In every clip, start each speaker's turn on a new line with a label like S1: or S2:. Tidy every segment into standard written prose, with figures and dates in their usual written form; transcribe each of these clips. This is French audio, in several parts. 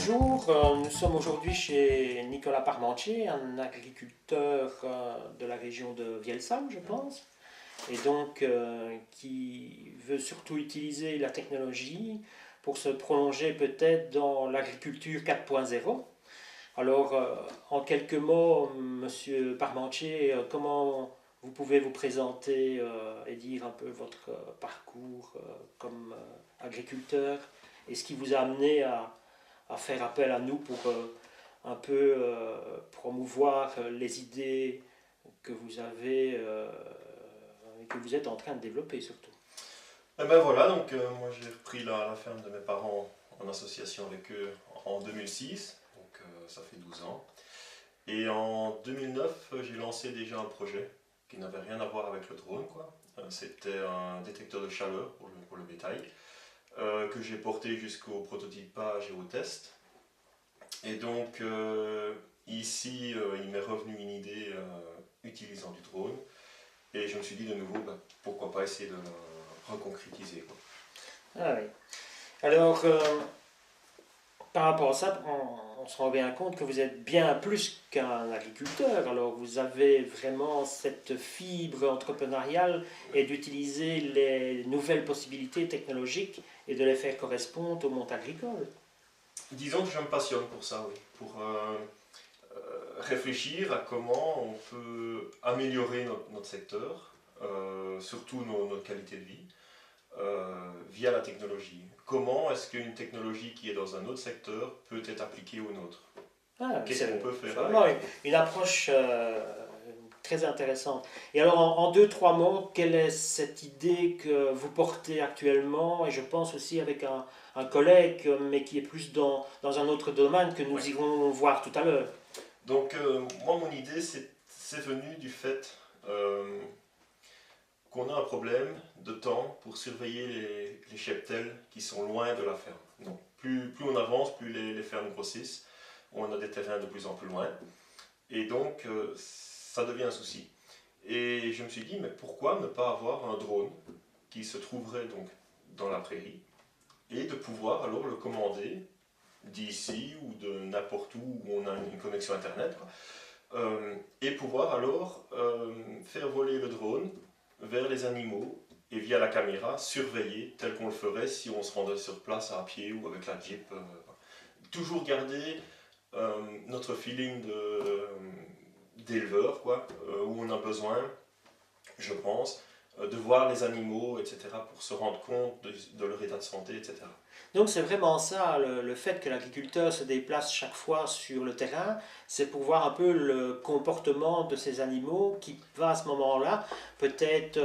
S1: Bonjour, nous sommes aujourd'hui chez Nicolas Parmentier, un agriculteur de la région de Vielsam, je pense, et donc qui veut surtout utiliser la technologie pour se prolonger peut-être dans l'agriculture 4.0. Alors, en quelques mots, Monsieur Parmentier, comment vous pouvez vous présenter et dire un peu votre parcours comme agriculteur et ce qui vous a amené à faire appel à nous pour un peu promouvoir les idées que vous avez et que vous êtes en train de développer surtout.
S2: Et ben voilà, donc moi j'ai repris la ferme de mes parents en association avec eux en 2006, donc ça fait 12 ans. Et en 2009, j'ai lancé déjà un projet qui n'avait rien à voir avec le drone, quoi. C'était un détecteur de chaleur pour le bétail, que j'ai porté jusqu'au prototypage et au test. Et donc ici, il m'est revenu une idée utilisant du drone, et je me suis dit de nouveau, bah, pourquoi pas essayer de le reconcrétiser, quoi.
S1: Ah oui. Alors, par rapport à ça, on se rend bien compte que vous êtes bien plus qu'un agriculteur. Alors, vous avez vraiment cette fibre entrepreneuriale et d'utiliser les nouvelles possibilités technologiques et de les faire correspondre au monde agricole.
S2: Disons que je me passionne pour ça, oui. Pour réfléchir à comment on peut améliorer notre secteur, surtout notre qualité de vie, via la technologie. Comment est-ce qu'une technologie qui est dans un autre secteur peut être appliquée au nôtre?
S1: Ah,
S2: Qu'est-ce qu'on peut faire
S1: c'est
S2: avec?
S1: vraiment une approche très intéressante. Et alors, en deux, trois mots, quelle est cette idée que vous portez actuellement? Et je pense aussi avec un collègue, mais qui est plus dans un autre domaine que
S2: Ouais.
S1: nous irons voir tout à l'heure.
S2: Donc, moi, mon idée, c'est venu du fait qu'on a un problème de temps pour surveiller les cheptels qui sont loin de la ferme. Donc, plus on avance, plus les fermes grossissent. On a des terrains de plus en plus loin. Et donc, ça devient un souci. Et je me suis dit, mais pourquoi ne pas avoir un drone qui se trouverait donc dans la prairie et de pouvoir alors le commander d'ici ou de n'importe où on a une connexion internet, quoi. Et pouvoir alors faire voler le drone vers les animaux et via la caméra surveiller tel qu'on le ferait si on se rendait sur place à pied ou avec la Jeep. Toujours garder notre feeling d'éleveur, quoi, où on a besoin, je pense, de voir les animaux, etc., pour se rendre compte de leur état de santé, etc.
S1: Donc c'est vraiment ça, le fait que l'agriculteur se déplace chaque fois sur le terrain, c'est pour voir un peu le comportement de ces animaux qui va à ce moment-là, peut-être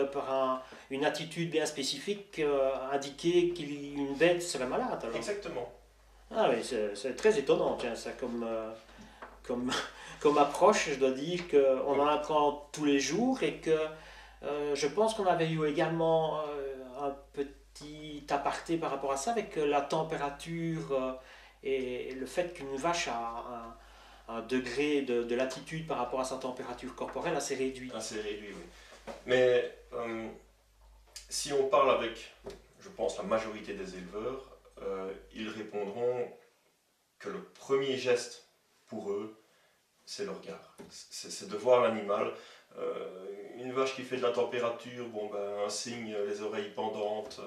S1: une attitude bien spécifique, indiquer qu'une bête serait malade. Alors.
S2: Exactement.
S1: Ah oui, c'est très étonnant, tiens, ça comme, comme approche. Je dois dire qu'on en apprend tous les jours et que je pense qu'on avait eu également un petit aparté par rapport à ça avec la température et le fait qu'une vache a un degré de latitude par rapport à sa température corporelle assez réduit.
S2: Assez réduit, oui. Mais si on parle avec, je pense, la majorité des éleveurs, ils répondront que le premier geste pour eux, c'est le regard. C'est de voir l'animal. Une vache qui fait de la température, bon ben un signe, les oreilles pendantes.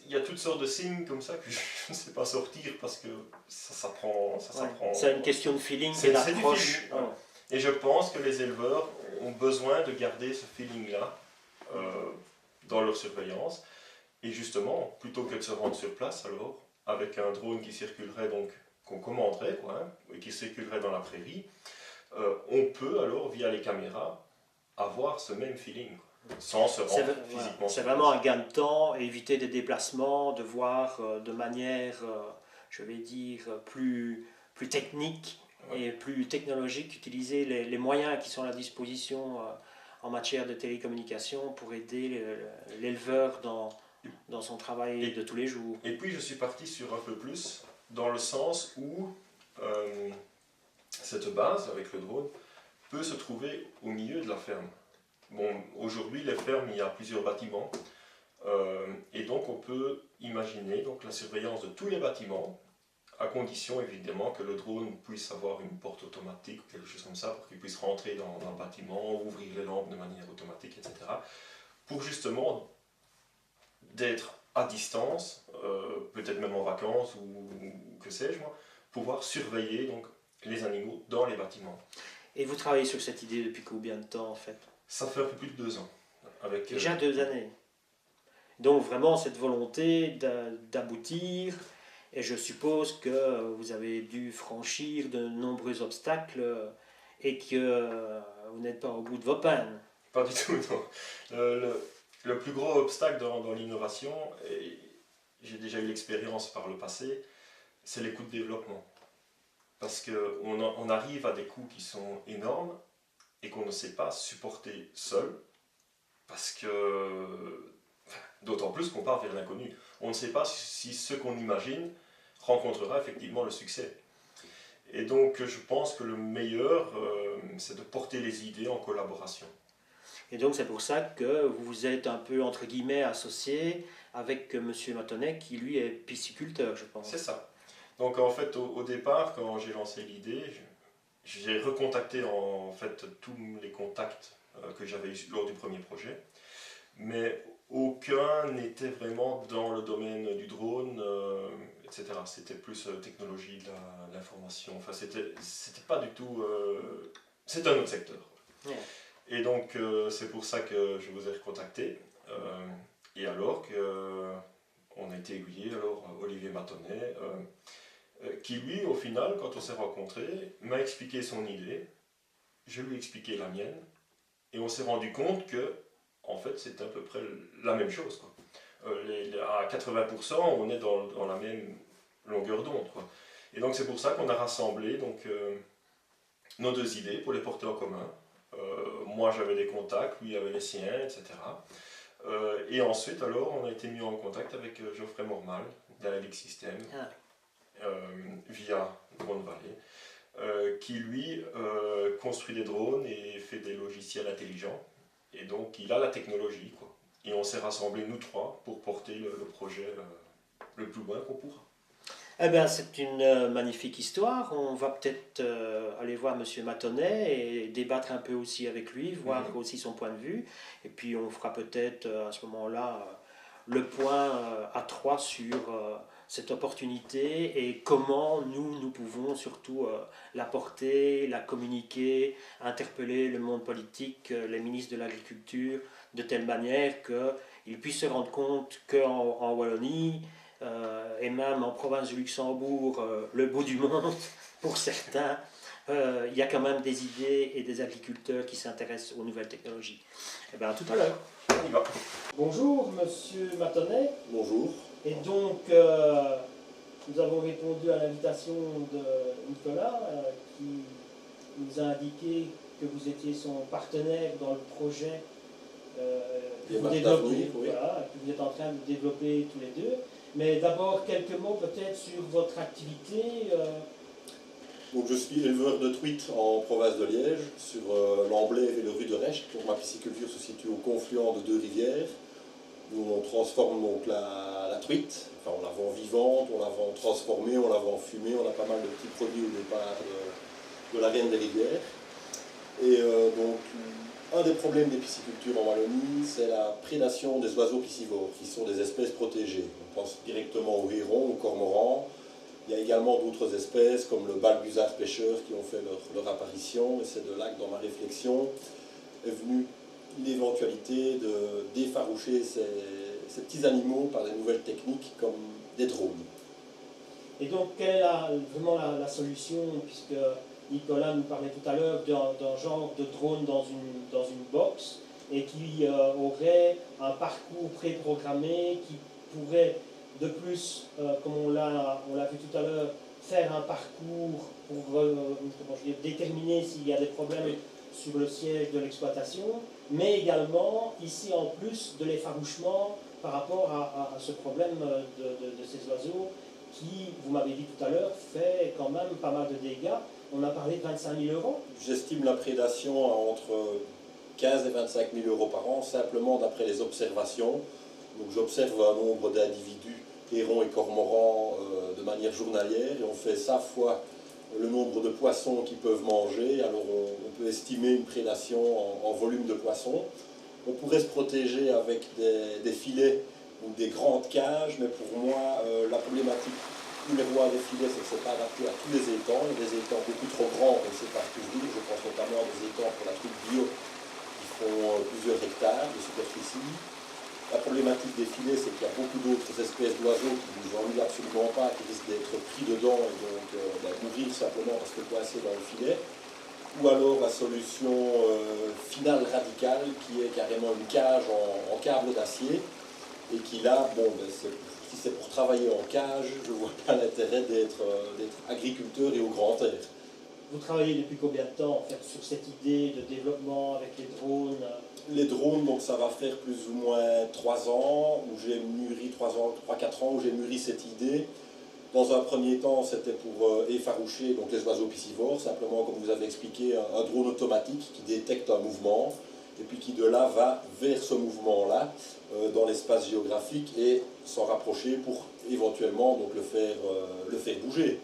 S2: Il y a toutes sortes de signes comme ça que je ne sais pas sortir parce que ça s'apprend. Ça
S1: Ouais.
S2: s'apprend.
S1: C'est une question de feeling et
S2: C'est du
S1: d'approche.
S2: feeling. Ouais. Et je pense que les éleveurs ont besoin de garder ce feeling-là dans leur surveillance. Et justement, plutôt que de se rendre sur place, alors, avec un drone qui circulerait, donc, qu'on commanderait, quoi, hein, et qui circulerait dans la prairie, on peut alors, via les caméras, avoir ce même feeling, quoi, sans se
S1: C'est
S2: rendre
S1: voilà,
S2: physiquement
S1: c'est
S2: sur
S1: vraiment
S2: place.
S1: un gain de temps, éviter des déplacements, de voir de manière, je vais dire, plus technique
S2: Ouais.
S1: et plus technologique, utiliser les moyens qui sont à la disposition en matière de télécommunication pour aider l'éleveur dans son travail
S2: Et,
S1: de tous les jours.
S2: et puis je suis parti sur un peu plus, dans le sens où cette base, avec le drone, peut se trouver au milieu de la ferme. Bon, aujourd'hui, les fermes, il y a plusieurs bâtiments, et donc on peut imaginer donc, la surveillance de tous les bâtiments à condition évidemment que le drone puisse avoir une porte automatique ou quelque chose comme ça pour qu'il puisse rentrer dans le bâtiment, ouvrir les lampes de manière automatique, etc. Pour justement d'être à distance, peut-être même en vacances ou que sais-je moi, pouvoir surveiller donc, les animaux dans les bâtiments.
S1: Et vous travaillez sur cette idée depuis combien de temps en fait?
S2: Ça fait un peu plus de 2 ans. Avec,
S1: Déjà 2 années. Donc vraiment cette volonté d'aboutir, et je suppose que vous avez dû franchir de nombreux obstacles et que vous n'êtes pas au bout de vos peines.
S2: Pas du tout, non. Le plus gros obstacle dans l'innovation, et j'ai déjà eu l'expérience par le passé, c'est les coûts de développement. Parce qu'on arrive à des coûts qui sont énormes et qu'on ne sait pas supporter seul. Parce que, d'autant plus qu'on part vers l'inconnu. On ne sait pas si ce qu'on imagine rencontrera effectivement le succès. Et donc je pense que le meilleur, c'est de porter les idées en collaboration.
S1: Et donc c'est pour ça que vous vous êtes un peu, entre guillemets, associé avec M. Matonnet, qui lui est pisciculteur, je pense.
S2: C'est ça. Donc en fait, au départ, quand j'ai lancé l'idée, j'ai recontacté en fait tous les contacts que j'avais eu lors du premier projet, mais aucun n'était vraiment dans le domaine du drone, etc. C'était plus technologie de l'information. Enfin, c'était pas du tout. C'est un autre secteur.
S1: Ouais.
S2: Et donc, c'est pour ça que je vous ai recontacté. Et alors qu'on a été aiguillé, alors Olivier Matonnet, qui lui, au final, quand on s'est rencontrés, m'a expliqué son idée, je lui ai expliqué la mienne, et on s'est rendu compte que, en fait, c'est à peu près la même chose, quoi. À 80%, on est dans la même longueur d'onde, quoi. Et donc, c'est pour ça qu'on a rassemblé donc, nos deux idées pour les porter en commun. Moi j'avais des contacts, lui avait les siens, etc. Et ensuite alors on a été mis en contact avec Geoffrey Mormal d'Alix Systems via Drone Valley, qui lui construit des drones et fait des logiciels intelligents. Et donc il a la technologie, quoi. Et on s'est rassemblés nous trois pour porter le projet le plus loin qu'on pourra.
S1: Eh bien, c'est une magnifique histoire. On va peut-être aller voir M. Matonnet et débattre un peu aussi avec lui, voir aussi son point de vue. Et puis, on fera peut-être à ce moment-là le point à trois sur cette opportunité et comment nous pouvons surtout la porter, la communiquer, interpeller le monde politique, les ministres de l'Agriculture, de telle manière qu'ils puissent se rendre compte qu'en Wallonie, et même en province du Luxembourg, le bout du monde, pour certains, il y a quand même des idées et des agriculteurs qui s'intéressent aux nouvelles technologies. Eh bien, à tout à l'heure.
S2: On y va.
S1: Bonjour, Monsieur Matonnet.
S3: Bonjour.
S1: Et donc, nous avons répondu à l'invitation de Nicolas, qui nous a indiqué que vous étiez son partenaire dans le projet que vous développez,
S3: oui.
S1: voilà, que vous êtes en train de développer tous les deux. Mais d'abord, quelques mots peut-être sur votre activité.
S3: Donc, je suis éleveur de truites en province de Liège, sur l'Amblève et le Rue de Recht. Donc, ma pisciculture se situe au confluent de deux rivières, où on transforme donc la truite. Enfin, on la vend vivante, on la vend transformée, on la vend fumée. On a pas mal de petits produits au départ de la veine des rivières. Et donc, un des problèmes des piscicultures en Wallonie, c'est la prédation des oiseaux piscivores, qui sont des espèces protégées. On pense directement aux hérons, aux cormorans. Il y a également d'autres espèces, comme le balbuzard pêcheur, qui ont fait leur apparition. Et c'est de là que, dans ma réflexion, est venue l'éventualité de d'effaroucher ces petits animaux par des nouvelles techniques comme des drones.
S1: Et donc, quelle est vraiment la solution, puisque Nicolas nous parlait tout à l'heure d'un genre de drone dans une box et qui aurait un parcours préprogrammé qui pourrait de plus, comme on l'a vu tout à l'heure, faire un parcours pour déterminer s'il y a des problèmes sur le siège de l'exploitation, mais également ici en plus de l'effarouchement par rapport à ce problème de ces oiseaux qui, vous m'avez dit tout à l'heure, fait quand même pas mal de dégâts. On a parlé de 25 000 €.
S3: J'estime la prédation à entre 15 et 25 000 € par an, simplement d'après les observations. Donc j'observe un nombre d'individus hérons et cormorans de manière journalière, et on fait ça fois le nombre de poissons qu'ils peuvent manger. Alors on peut estimer une prédation en volume de poissons. On pourrait se protéger avec des filets ou des grandes cages, mais pour moi, la problématique numéro un des filets, c'est que ce n'est pas adapté à tous les étangs. Il y a des étangs beaucoup trop grands, on ne sait pas couvrir. Je pense notamment à des étangs pour la truite bio qui font plusieurs hectares de superficie. La problématique des filets, c'est qu'il y a beaucoup d'autres espèces d'oiseaux qui ne nous ennuient absolument pas, qui risquent d'être pris dedans et donc mourir simplement parce que coincés dans le filet. Ou alors la solution finale radicale qui est carrément une cage en câble d'acier et qui là, bon, si c'est pour travailler en cage, je ne vois pas l'intérêt d'être agriculteur et au grand air.
S1: Vous travaillez depuis combien de temps en fait, sur cette idée de développement avec les drones?
S3: Les drones, donc ça va faire plus ou moins 3 ans, où j'ai mûri 3-4 ans, où j'ai mûri cette idée. Dans un premier temps, c'était pour effaroucher donc les oiseaux piscivores, simplement comme vous avez expliqué, un drone automatique qui détecte un mouvement, et puis qui de là va vers ce mouvement-là, dans l'espace géographique, et s'en rapprocher pour éventuellement donc, le faire bouger.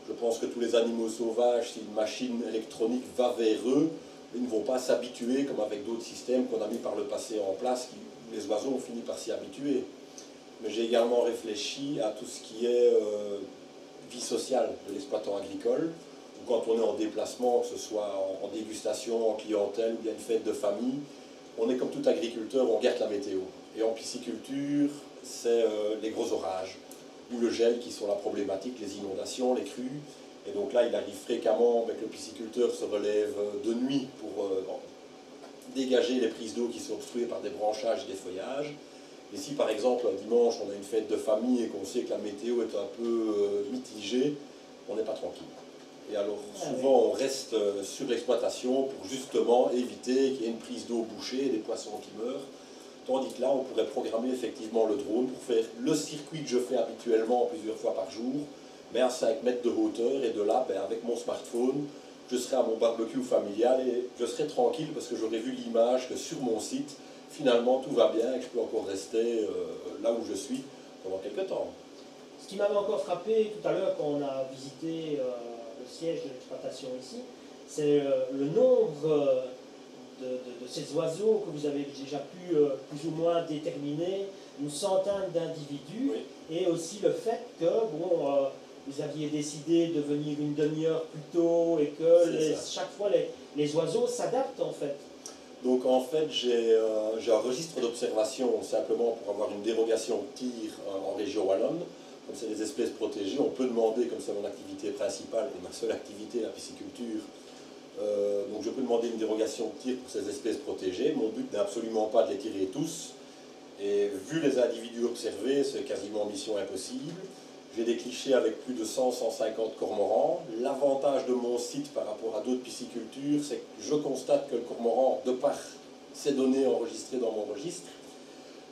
S3: Je pense que tous les animaux sauvages, si une machine électronique va vers eux, ils ne vont pas s'habituer comme avec d'autres systèmes qu'on a mis par le passé en place, les oiseaux ont fini par s'y habituer. Mais j'ai également réfléchi à tout ce qui est vie sociale de l'exploitant agricole, ou quand on est en déplacement, que ce soit en dégustation, en clientèle ou bien une fête de famille, on est comme tout agriculteur, on regarde la météo. Et en pisciculture, c'est les gros orages, ou le gel qui sont la problématique, les inondations, les crues. Et donc là, il arrive fréquemment que le pisciculteur se relève de nuit pour dégager les prises d'eau qui sont obstruées par des branchages et des feuillages. Et si par exemple un dimanche on a une fête de famille et qu'on sait que la météo est un peu mitigée, on n'est pas tranquille. Et alors souvent on reste sur l'exploitation pour justement éviter qu'il y ait une prise d'eau bouchée et des poissons qui meurent. Tandis que là on pourrait programmer effectivement le drone pour faire le circuit que je fais habituellement plusieurs fois par jour, mais à 5 mètres de hauteur, et de là, avec mon smartphone, je serai à mon barbecue familial et je serai tranquille parce que j'aurai vu l'image que sur mon site, finalement tout va bien et que je peux encore rester là où je suis pendant quelques temps.
S1: Ce qui m'avait encore frappé tout à l'heure quand on a visité le siège de l'exploitation ici, c'est le nombre de ces oiseaux que vous avez déjà pu plus ou moins déterminer, une centaine d'individus,
S3: Oui.
S1: Et aussi le fait que vous aviez décidé de venir une demi-heure plus tôt et que chaque fois les oiseaux s'adaptent en fait.
S3: Donc en fait j'ai un registre d'observation simplement pour avoir une dérogation de tir en région wallonne. Comme c'est des espèces protégées, on peut demander, comme c'est mon activité principale et ma seule activité, la pisciculture, donc je peux demander une dérogation de tir pour ces espèces protégées. Mon but n'est absolument pas de les tirer tous. Et vu les individus observés, c'est quasiment mission impossible. J'ai des clichés avec plus de 100-150 cormorans. L'avantage de mon site par rapport à d'autres piscicultures, c'est que je constate que le cormoran, de par ces données enregistrées dans mon registre,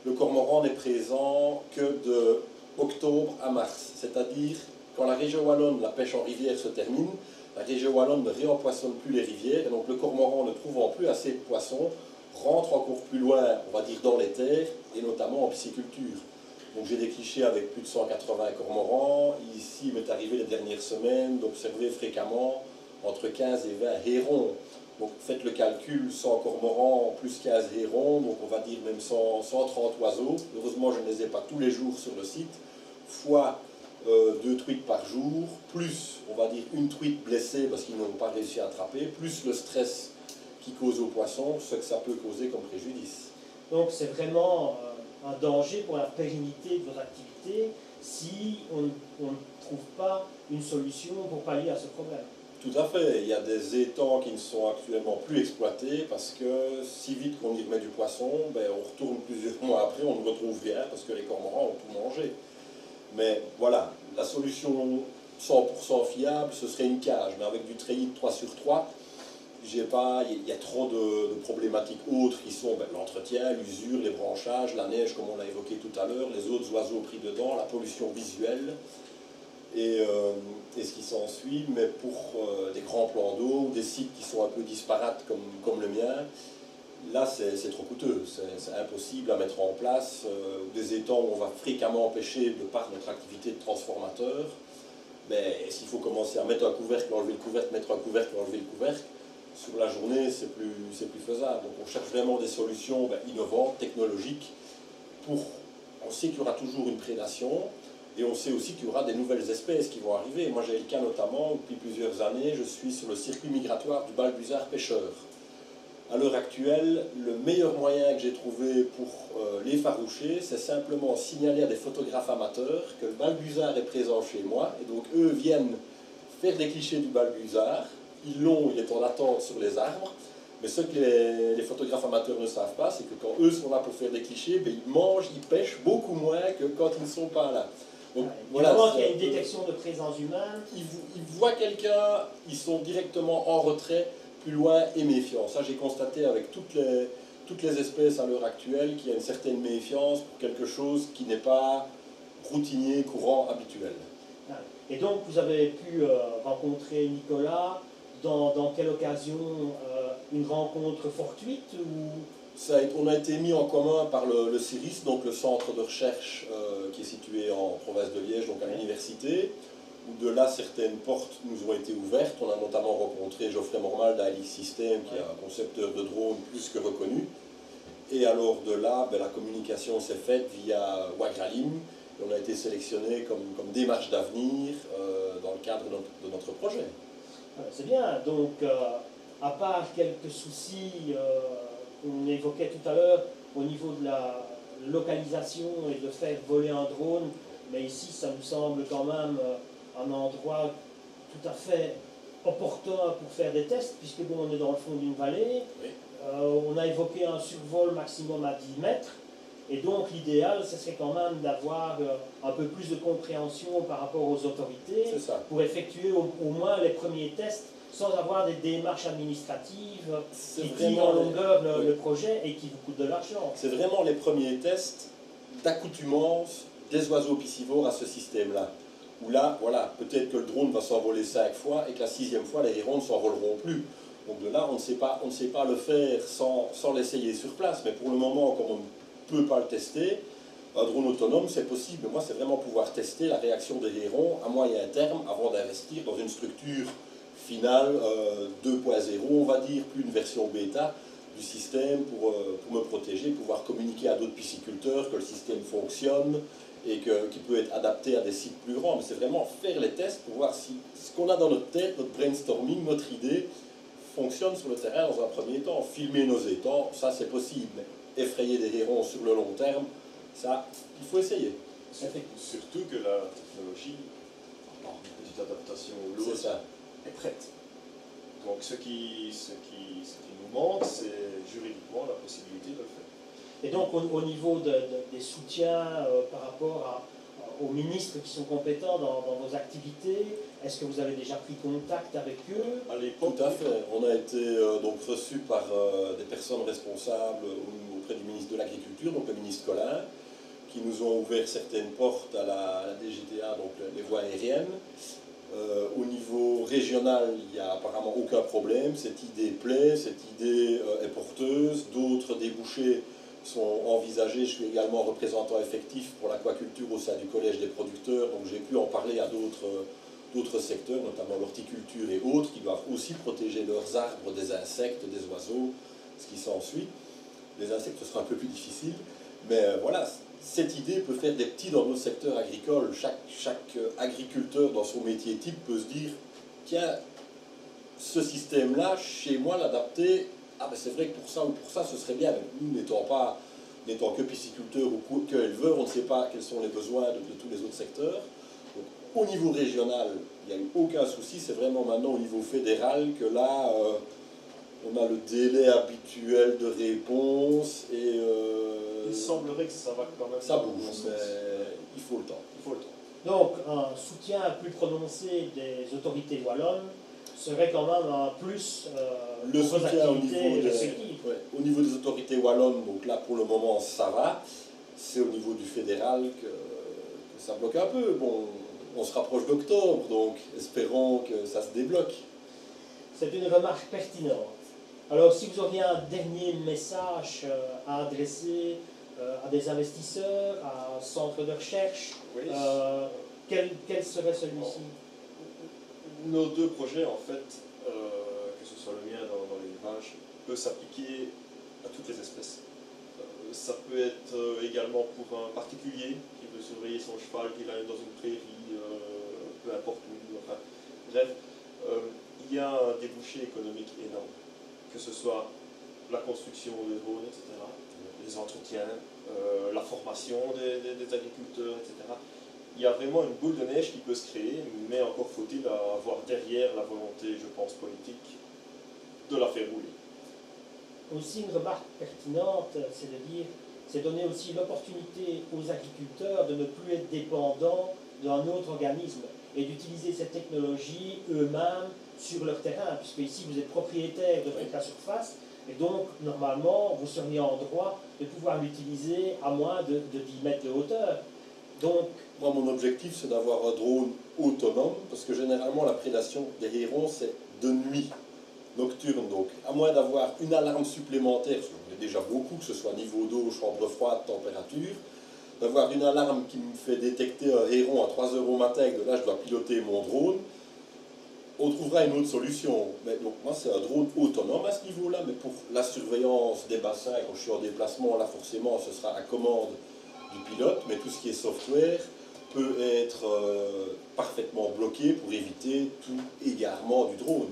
S3: le cormoran n'est présent que de octobre à mars. C'est-à-dire, quand la région wallonne, la pêche en rivière se termine, la région wallonne ne réempoissonne plus les rivières, et donc le cormoran, ne trouvant plus assez de poissons, rentre encore plus loin, on va dire, dans les terres, et notamment en pisciculture. Donc j'ai des clichés avec plus de 180 cormorans. Ici, il m'est arrivé les dernières semaines d'observer fréquemment entre 15 et 20 hérons. Donc faites le calcul, 100 cormorans plus 15 hérons, donc on va dire même 130 oiseaux. Heureusement, je ne les ai pas tous les jours sur le site, fois 2 truites par jour, plus, on va dire, une truite blessée parce qu'ils n'ont pas réussi à attraper, plus le stress qui cause aux poissons, ce que ça peut causer comme préjudice.
S1: Donc c'est vraiment un danger pour la pérennité de vos activités si on ne trouve pas une solution pour pallier à ce problème.
S3: Tout à fait. Il y a des étangs qui ne sont actuellement plus exploités parce que si vite qu'on y remet du poisson, on retourne plusieurs mois après, on ne retrouve rien parce que les cormorans ont tout mangé. Mais voilà, la solution 100% fiable, ce serait une cage, mais avec du treillis de 3/3, il y a trop de problématiques autres qui sont l'entretien, l'usure, les branchages, la neige comme on l'a évoqué tout à l'heure, les autres oiseaux pris dedans, la pollution visuelle et ce qui s'ensuit. Mais pour des grands plans d'eau, des sites qui sont un peu disparates comme le mien, Là, c'est trop coûteux, c'est impossible à mettre en place. Des étangs où on va fréquemment pêcher de par notre activité de transformateur. Mais s'il faut commencer à mettre un couvercle, enlever le couvercle, mettre un couvercle, enlever le couvercle, sur la journée, c'est plus faisable. Donc on cherche vraiment des solutions innovantes, technologiques. On sait qu'il y aura toujours une prédation, et on sait aussi qu'il y aura des nouvelles espèces qui vont arriver. Moi, j'ai le cas notamment, depuis plusieurs années, je suis sur le circuit migratoire du balbuzard pêcheur. À l'heure actuelle, le meilleur moyen que j'ai trouvé pour l'effaroucher, c'est simplement signaler à des photographes amateurs que le balbuzard est présent chez moi, et donc eux viennent faire des clichés du balbuzard. Il est en attente sur les arbres, mais ce que les photographes amateurs ne savent pas, c'est que quand eux sont là pour faire des clichés, ils mangent, ils pêchent beaucoup moins que quand ils ne sont pas là. Donc,
S1: voilà, qu'il y a une détection de présence humaine.
S3: Ils voient quelqu'un, ils sont directement en retrait, plus loin et méfiants. Ça, j'ai constaté avec toutes les espèces à l'heure actuelle qu'il y a une certaine méfiance pour quelque chose qui n'est pas routinier, courant, habituel.
S1: Et donc, vous avez pu rencontrer Nicolas dans quelle occasion? Une rencontre fortuite ou...
S3: On a été mis en commun par le CIRIS, donc le centre de recherche qui est situé en province de Liège, donc à l'université, où de là certaines portes nous ont été ouvertes. On a notamment rencontré Geoffrey Mormal d'Alix System, qui est un concepteur de drones plus que reconnu. Et alors de là, la communication s'est faite via Wagralim, et on a été sélectionné comme démarche d'avenir dans le cadre de notre projet.
S1: C'est bien, donc à part quelques soucis qu'on évoquait tout à l'heure au niveau de la localisation et de faire voler un drone, mais ici ça me semble quand même un endroit tout à fait opportun pour faire des tests, puisque bon, on est dans le fond d'une vallée,
S3: oui.
S1: On a évoqué un survol maximum à 10 mètres, et donc l'idéal ce serait quand même d'avoir un peu plus de compréhension par rapport aux autorités pour effectuer au moins les premiers tests sans avoir des démarches administratives qui tirent en longueur le projet et qui vous coûtent de l'argent.
S3: C'est vraiment les premiers tests d'accoutumance des oiseaux piscivores à ce système-là. Où là, voilà, peut-être que le drone va s'envoler 5 fois et que la 6e fois, les hérons ne s'envoleront plus. Donc de là, on ne sait pas le faire sans l'essayer sur place. Mais pour le moment, comme on ne peut pas le tester, un drone autonome, c'est possible. Moi, c'est vraiment pouvoir tester la réaction des hérons à moyen terme avant d'investir dans une structure finale 2.0, on va dire, plus une version bêta du système pour me protéger, pouvoir communiquer à d'autres pisciculteurs que le système fonctionne et qu'il peut être adapté à des sites plus grands. Mais c'est vraiment faire les tests pour voir si ce qu'on a dans notre tête, notre brainstorming, notre idée, fonctionne sur le terrain dans un premier temps. Filmer nos étangs, ça c'est possible. Mais effrayer des hérons sur le long terme, ça, il faut essayer.
S2: Surtout que la technologie, par une petite adaptation ou l'autre, est prête. Donc ce qui nous manque, c'est juridiquement la possibilité de le faire.
S1: Et donc au niveau des soutiens par rapport aux ministres qui sont compétents dans vos activités, est-ce que vous avez déjà pris contact avec eux?
S3: À l'époque, tout à fait. On a été donc reçus par des personnes responsables auprès du ministre de l'Agriculture, donc le ministre Collin, qui nous ont ouvert certaines portes à la DGTA, donc les voies aériennes. Au niveau régional, il n'y a apparemment aucun problème. Cette idée plaît, cette idée est porteuse. D'autres débouchés sont envisagés. Je suis également représentant effectif pour l'aquaculture au sein du Collège des producteurs, donc j'ai pu en parler à d'autres secteurs, notamment l'horticulture et autres, qui doivent aussi protéger leurs arbres des insectes, des oiseaux, ce qui s'ensuit. Les insectes, ce sera un peu plus difficile, mais voilà. Cette idée peut faire des petits dans nos secteurs agricoles. Chaque agriculteur dans son métier type peut se dire, tiens, ce système-là, chez moi, l'adapter, ah ben c'est vrai que pour ça, ce serait bien. Nous, n'étant que pisciculteurs ou que éleveurs, on ne sait pas quels sont les besoins de tous les autres secteurs. Donc, au niveau régional, il n'y a eu aucun souci. C'est vraiment maintenant au niveau fédéral que là, on a le délai habituel de réponse et...
S2: il semblerait que ça va quand même...
S3: Ça bouge, mais il faut le temps.
S1: Donc, un soutien plus prononcé des autorités wallonnes serait quand même un plus
S3: le
S1: pour vos
S3: soutien
S1: activités
S3: au niveau des autorités wallonnes, donc là pour le moment ça va. C'est au niveau du fédéral que ça bloque un peu. Bon, on se rapproche d'octobre, donc espérons que ça se débloque.
S1: C'est une remarque pertinente. Alors, si vous aviez un dernier message à adresser à des investisseurs, à un centre de recherche,
S4: Oui.
S1: quel serait celui-ci?
S4: Nos deux projets, en fait, que ce soit le mien dans l'élevage, peut s'appliquer à toutes les espèces. Ça peut être également pour un particulier qui veut surveiller son cheval, qui l'aille dans une prairie, peu importe où. Enfin, bref, il y a un débouché économique énorme, que ce soit la construction des drones, etc., les entretiens, la formation des agriculteurs, etc. Il y a vraiment une boule de neige qui peut se créer, mais encore faut-il avoir derrière la volonté, je pense, politique de la faire rouler.
S1: Aussi, une remarque pertinente, c'est de dire, c'est donner aussi l'opportunité aux agriculteurs de ne plus être dépendants d'un autre organisme et d'utiliser cette technologie eux-mêmes sur leur terrain, puisque ici vous êtes propriétaire de toute la surface, et donc normalement vous seriez en droit de pouvoir l'utiliser à moins de 10 mètres de hauteur. Donc,
S3: moi, mon objectif, c'est d'avoir un drone autonome, parce que généralement, la prédation des hérons, c'est de nuit, nocturne. Donc, à moins d'avoir une alarme supplémentaire, parce que j'en ai déjà beaucoup, que ce soit niveau d'eau, chambre froide, température, d'avoir une alarme qui me fait détecter un héron à 3 heures au matin, et que là, je dois piloter mon drone, on trouvera une autre solution. Mais donc, moi, c'est un drone autonome à ce niveau-là, mais pour la surveillance des bassins, quand je suis en déplacement, là, forcément, ce sera à commande du pilote, mais tout ce qui est software peut être parfaitement bloqué pour éviter tout égarement du drone.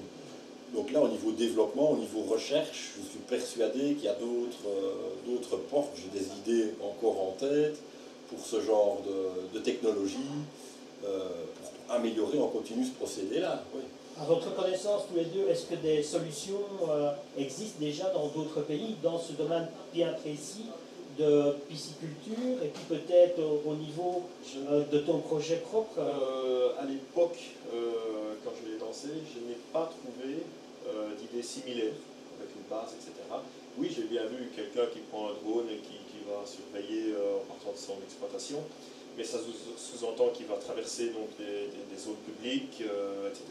S3: Donc là, au niveau développement, au niveau recherche, je suis persuadé qu'il y a d'autres portes. J'ai des idées encore en tête pour ce genre de technologie, pour améliorer en continu ce procédé-là. Oui.
S1: à votre connaissance, tous les deux, est-ce que des solutions existent déjà dans d'autres pays, dans ce domaine bien précis de pisciculture, et puis peut-être au niveau de ton projet propre?
S4: À l'époque, quand je l'ai lancé, je n'ai pas trouvé d'idées similaires, avec une base, etc. Oui, j'ai bien vu quelqu'un qui prend un drone et qui va surveiller en partant de son exploitation, mais ça sous-entend qu'il va traverser donc, des zones publiques, etc.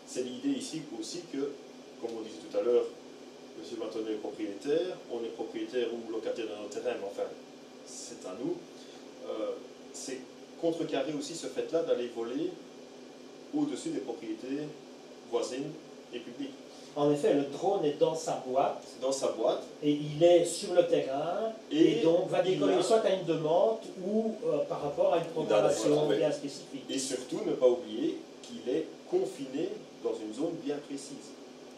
S4: C'est l'idée ici aussi que, comme on disait tout à l'heure, M. Matonnet est propriétaire, on est propriétaire ou locataire de notre terrain, mais enfin, c'est à nous. C'est contrecarrer aussi ce fait-là d'aller voler au-dessus des propriétés voisines et publiques.
S1: En effet, le drone est dans sa boîte.
S4: Dans sa boîte.
S1: Et il est sur le terrain, et donc va décoller soit à une demande ou par rapport à une programmation bien spécifique.
S4: Et surtout, ne pas oublier qu'il est confiné dans une zone bien précise.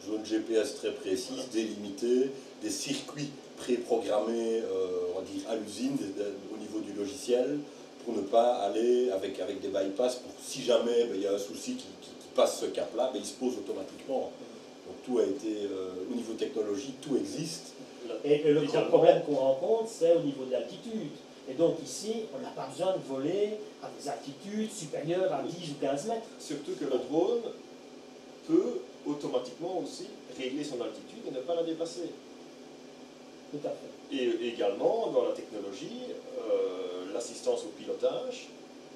S3: Zone GPS très précise, délimitée, des circuits préprogrammés, on va dire à l'usine, au niveau du logiciel, pour ne pas aller avec des bypass, pour si jamais il y a un souci qui passe ce cap-là, il se pose automatiquement. Donc tout a été, au niveau technologique, tout existe.
S1: Et le grand problème qu'on rencontre, c'est au niveau de l'altitude. Et donc ici, on n'a pas besoin de voler à des altitudes supérieures à 10 ou 15 mètres.
S4: Surtout que le drone peut automatiquement aussi régler son altitude et ne pas la dépasser.
S1: Tout à fait.
S4: Et également, dans la technologie, l'assistance au pilotage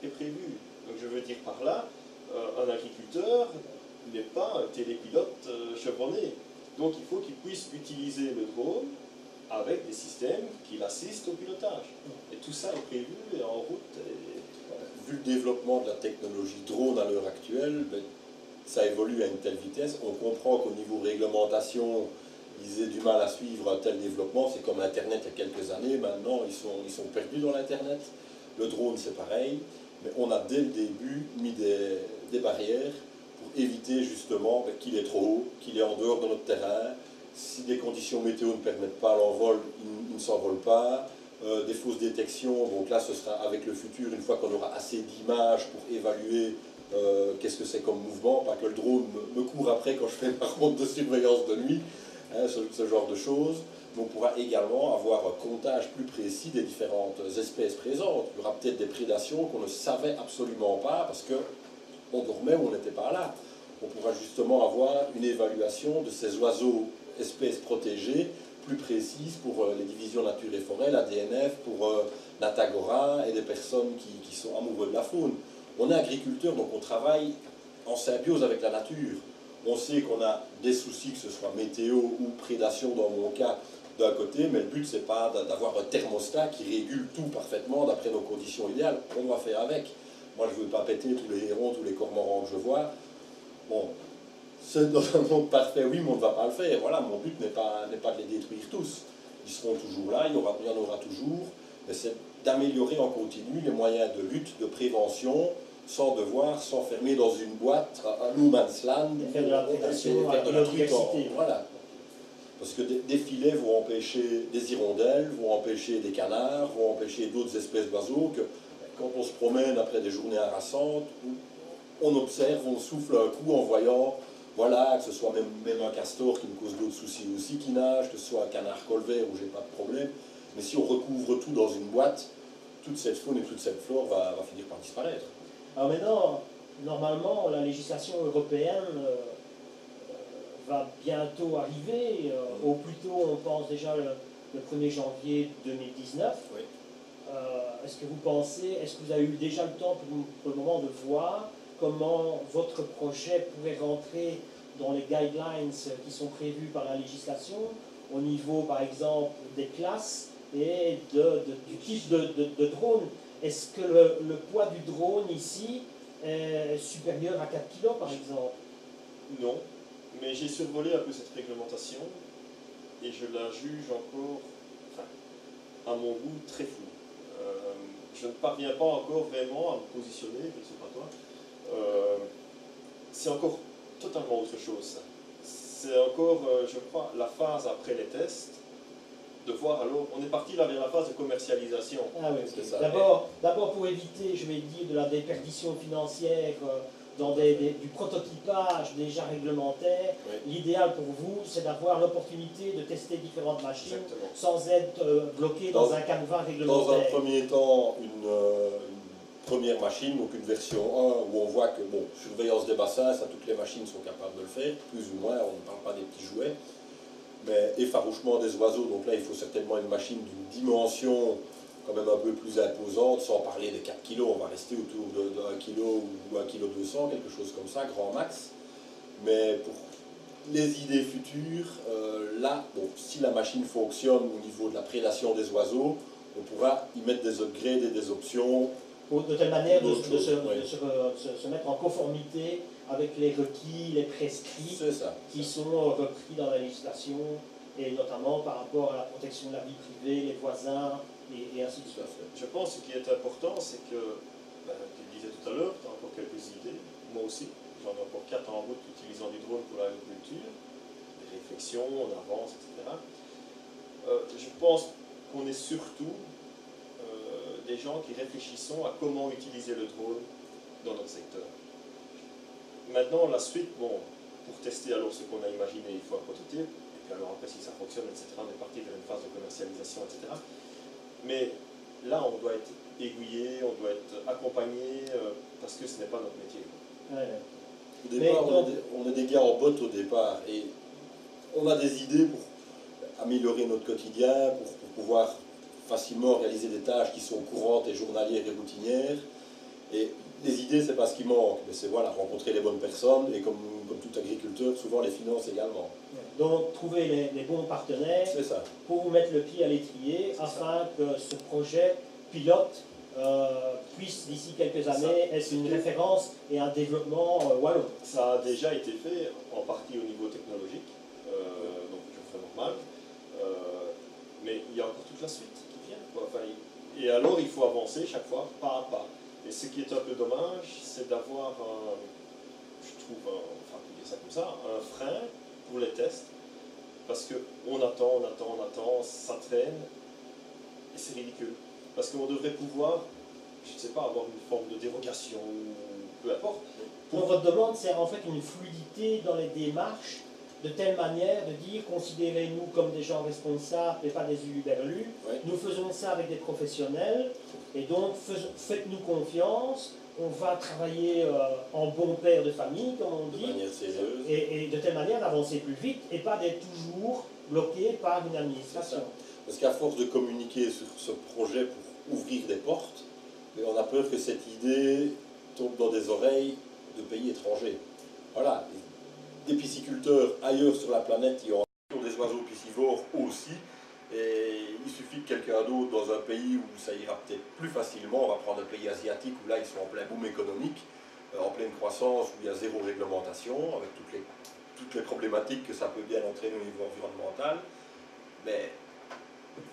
S4: est prévue. Donc je veux dire par là, un agriculteur n'est pas un télépilote chevronné. Donc il faut qu'il puisse utiliser le drone avec des systèmes qui l'assistent au pilotage. Et tout ça est prévu et en route.
S3: Vu le développement de la technologie drone à l'heure actuelle, ça évolue à une telle vitesse. On comprend qu'au niveau réglementation, ils aient du mal à suivre un tel développement. C'est comme Internet il y a quelques années. Maintenant, ils sont perdus dans l'Internet. Le drone, c'est pareil. Mais on a dès le début mis des barrières pour éviter justement qu'il est trop haut, qu'il est en dehors de notre terrain. Si des conditions météo ne permettent pas l'envol, il ne s'envole pas. Des fausses détections, donc là ce sera avec le futur, une fois qu'on aura assez d'images pour évaluer qu'est-ce que c'est comme mouvement, pas que le drone me court après quand je fais ma ronde de surveillance de nuit, hein, ce genre de choses. Mais on pourra également avoir un comptage plus précis des différentes espèces présentes. Il y aura peut-être des prédations qu'on ne savait absolument pas parce qu'on dormait ou on n'était pas là. On pourra justement avoir une évaluation de ces oiseaux espèces protégées plus précise pour les divisions nature et forêt, la DNF, pour l'Atagora et des personnes qui sont amoureux de la faune. On est agriculteur, donc on travaille en symbiose avec la nature. On sait qu'on a des soucis, que ce soit météo ou prédation dans mon cas, d'un côté, mais le but, c'est pas d'avoir un thermostat qui régule tout parfaitement d'après nos conditions idéales. On doit faire avec. Moi, je ne veux pas péter tous les hérons, tous les cormorans que je vois. Bon, c'est dans un monde parfait, oui, mais on ne va pas le faire. Voilà, mon but n'est pas de les détruire tous. Ils seront toujours là, il y en aura toujours, mais c'est d'améliorer en continu les moyens de lutte, de prévention, sans devoir s'enfermer dans une boîte, un no man's land,
S1: Et faire de la prédation,
S3: faire de
S1: la
S3: la truite
S1: biodiversité.
S3: voilà. Parce que des filets vont empêcher des hirondelles, vont empêcher des canards, vont empêcher d'autres espèces d'oiseaux que quand on se promène après des journées harassantes, on observe, on souffle un coup en voyant, voilà, que ce soit même un castor qui me cause d'autres soucis aussi qui nage, que ce soit un canard colvert où j'ai pas de problème. Mais si on recouvre tout dans une boîte, toute cette faune et toute cette flore va finir par disparaître.
S1: Alors maintenant, normalement, la législation européenne va bientôt arriver. Au plus tôt, on pense déjà le 1er janvier 2019.
S3: Oui.
S1: Est-ce que vous pensez, est-ce que vous avez eu déjà le temps pour le moment de voir comment votre projet pourrait rentrer dans les guidelines qui sont prévus par la législation au niveau, par exemple, des classes et du type de drone? Est-ce que le poids du drone ici est supérieur à 4 kg, par exemple?
S4: Non, mais j'ai survolé un peu cette réglementation et je la juge encore, enfin, à mon goût, très floue. Je ne parviens pas encore vraiment à me positionner, je ne sais pas toi. C'est encore totalement autre chose, ça. C'est encore, je crois, la phase après les tests, de voir alors, on est parti là vers la phase de commercialisation.
S1: Ah oui,
S3: C'est ça.
S1: d'abord pour éviter, je vais dire, de la déperdition financière dans du prototypage déjà réglementaire,
S3: Oui.
S1: l'idéal pour vous, c'est d'avoir l'opportunité de tester différentes machines
S4: Exactement.
S1: sans être bloqué dans un canevas
S3: Dans un
S1: réglementaire.
S3: premier temps, une première machine, donc une version 1, où on voit que, bon, surveillance des bassins, ça, toutes les machines sont capables de le faire, plus ou moins, on ne parle pas des petits jouets. Mais effarouchement des oiseaux, donc là, il faut certainement une machine d'une dimension quand même un peu plus imposante, sans parler des 4 kg, on va rester autour de 1 kg ou 1 kg 200, quelque chose comme ça, grand max. Mais pour les idées futures, là, bon, si la machine fonctionne au niveau de la prédation des oiseaux, on pourra y mettre des upgrades et des options.
S1: De telle manière de
S3: D'autres choses, oui.
S1: se mettre en conformité avec les requis, les prescrits
S3: C'est ça.
S1: qui sont repris dans la législation, et notamment par rapport à la protection de la vie privée, les voisins, et ainsi de
S3: Tout à
S1: suite.
S3: fait.
S4: Je pense que ce qui est important, c'est que, ben, tu le disais tout à l'heure, tu as encore quelques idées, moi aussi, j'en ai encore 4 en route utilisant du drone pour l'agriculture, des réflexions, on avance, etc. Je pense qu'on est surtout des gens qui réfléchissons à comment utiliser le drone dans notre secteur. Maintenant, la suite, bon, pour tester alors ce qu'on a imaginé, il faut un prototype, et puis alors après si ça fonctionne, etc., on est parti vers une phase de commercialisation, etc. Mais là, on doit être aiguillé, on doit être accompagné, parce que ce n'est pas notre métier.
S1: Ouais.
S3: Au départ, on est des gars en botte au départ, et on a des idées pour améliorer notre quotidien, pour pouvoir facilement réaliser des tâches qui sont courantes et journalières et routinières. Et les idées, c'est pas ce qui manque, mais c'est voilà, rencontrer les bonnes personnes, et comme tout agriculteur, souvent les finances également.
S1: Donc trouver les bons partenaires
S3: C'est ça.
S1: pour mettre le pied à l'étrier afin que ce projet pilote puisse d'ici quelques années être une référence et un développement wallon.
S4: Ça a déjà été fait, en partie au niveau technologique, donc je ferai normal, mais il y a encore toute la suite qui vient, quoi. Enfin, et alors il faut avancer chaque fois, pas à pas. Et ce qui est un peu dommage, c'est d'avoir, je trouve, enfin, on peut dire ça comme ça, un frein pour les tests, parce qu'on attend, ça traîne, et c'est ridicule. Parce qu'on devrait pouvoir, je ne sais pas, avoir une forme de dérogation, peu importe.
S1: Donc votre demande, c'est en fait une fluidité dans les démarches, de telle manière de dire, considérez-nous comme des gens responsables et pas des huluberlus.
S3: Ouais.
S1: Nous faisons ça avec des professionnels, et donc faites-nous confiance, on va travailler en bon père de famille, comme on
S3: De
S1: dit,
S3: manière sérieuse.
S1: et de telle manière d'avancer plus vite et pas d'être toujours bloqué par une administration.
S3: Parce qu'à force de communiquer sur ce projet pour ouvrir des portes, on a peur que cette idée tombe dans des oreilles de pays étrangers. Voilà. des pisciculteurs ailleurs sur la planète qui ont des oiseaux piscivores aussi. Et il suffit que quelqu'un d'autre dans un pays où ça ira peut-être plus facilement, on va prendre un pays asiatique où là ils sont en plein boom économique, en pleine croissance, où il y a zéro réglementation, avec toutes les problématiques que ça peut bien entraîner au niveau environnemental. Mais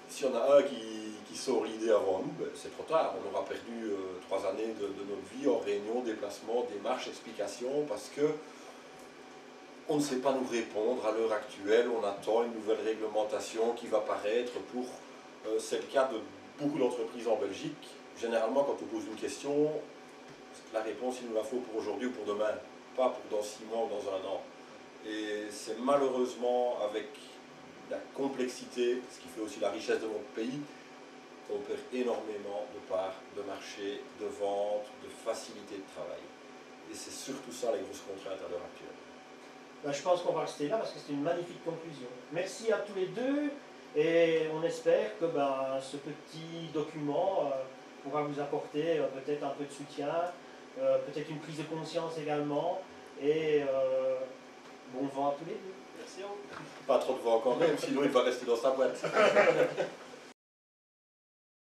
S3: si on a un qui sort l'idée avant nous, ben, c'est trop tard. On aura perdu 3 années de notre vie en réunion, déplacement, démarches, explications, parce que on ne sait pas nous répondre à l'heure actuelle. On attend une nouvelle réglementation qui va paraître pour... c'est le cas de beaucoup d'entreprises en Belgique. Généralement, quand on pose une question, la réponse, il nous la faut pour aujourd'hui ou pour demain, pas pour dans 6 mois ou dans 1 an. Et c'est malheureusement avec la complexité, ce qui fait aussi la richesse de notre pays, qu'on perd énormément de parts de marché, de vente, de facilité de travail. Et c'est surtout ça les grosses contraintes à l'heure actuelle.
S1: Ben, je pense qu'on va rester là parce que c'est une magnifique conclusion. Merci à tous les deux et on espère que ben, ce petit document pourra vous apporter peut-être un peu de soutien, peut-être une prise de conscience également et bon vent à tous les deux.
S4: Merci à vous.
S3: Pas trop de vent quand même, sinon il va rester dans sa boîte.